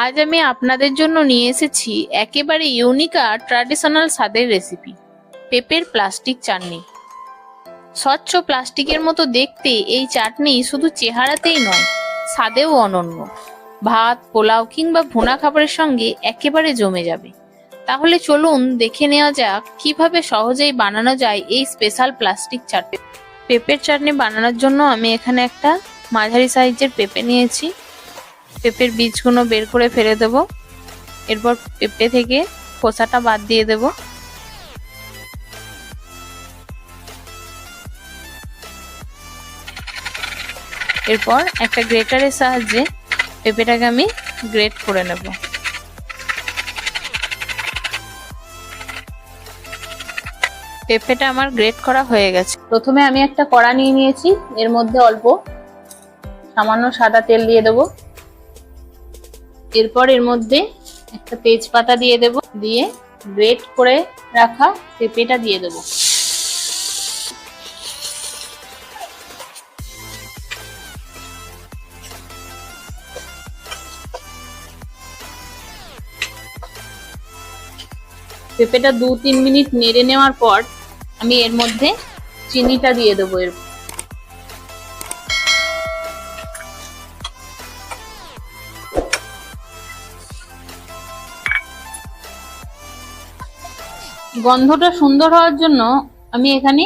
আজ আমি আপনাদের জন্য নিয়ে এসেছি একেবারে ইউনিক আর ট্র্যাডিশনাল স্বাদের রেসিপি, পেঁপের প্লাস্টিক চাটনি। স্বচ্ছ প্লাস্টিকের মতো দেখতে এই চাটনি শুধু চেহারাতেই নয়, স্বাদেও অনন্য। ভাত, পোলাও কিংবা ভুনা খাবারের সঙ্গে একেবারে জমে যাবে। তাহলে চলুন দেখে নেওয়া যাক কিভাবে সহজেই বানানো যায় এই স্পেশাল প্লাস্টিক চাটনি। পেঁপের চাটনি বানানোর জন্য আমি এখানে একটা মাঝারি সাইজের পেঁপে নিয়েছি। পেঁপের বীজগুলো বের করে ফেলে দেব। এরপর পেঁপে থেকে খোসাটা বাদ দিয়ে দেব। এরপর একটা গ্রেটারের সাহায্যে পেঁপেটাকে আমি গ্রেট করে নেব। পেঁপেটা আমার গ্রেট করা হয়ে গেছে। প্রথমে আমি একটা কড়া নিয়ে নিয়েছি, এর মধ্যে অল্প সামান্য সাদা তেল দিয়ে দেব। এরপর এর মধ্যে একটা তেজপাতা দিয়ে দেব, দিয়ে গ্রেট করে রাখা পেঁপেটা দিয়ে দেব। পেঁপেটা 2-3 মিনিট নেড়ে নেওয়ার পর আমি এর মধ্যে চিনিটা দিয়ে দেবো। গন্ধটা সুন্দর হওয়ার জন্য আমি এখানে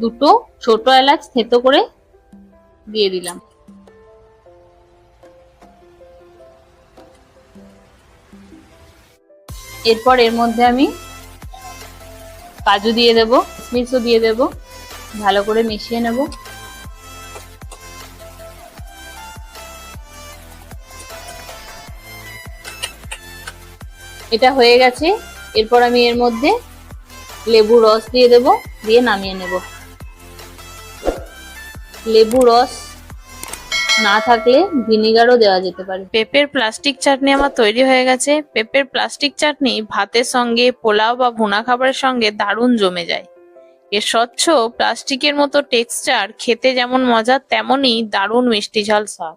2টো ছোট এলাচ থেতো করে দিয়ে দিলাম। এরপর এর মধ্যে আমি কাজু দিয়ে দেব, কিশমিশও দিয়ে দেব, ভালো করে মিশিয়ে নেব। এটা হয়ে গেছে। এরপর আমি এর মধ্যে লেবু রস দিয়ে দেব, দিয়ে নামিয়ে নেব। লেবু রস না থাকলে ভিনিগারও দেওয়া যেতে পারে। পেঁপের প্লাস্টিক চাটনি আমার তৈরি হয়ে গেছে। পেঁপের প্লাস্টিক চাটনি ভাতের সঙ্গে, পোলাও বা ভুনা খাবারের সঙ্গে দারুণ জমে যায়। এর স্বচ্ছ প্লাস্টিকের মতো টেক্সচার, খেতে যেমন মজা তেমনই দারুণ মিষ্টি ঝাল স্বাদ।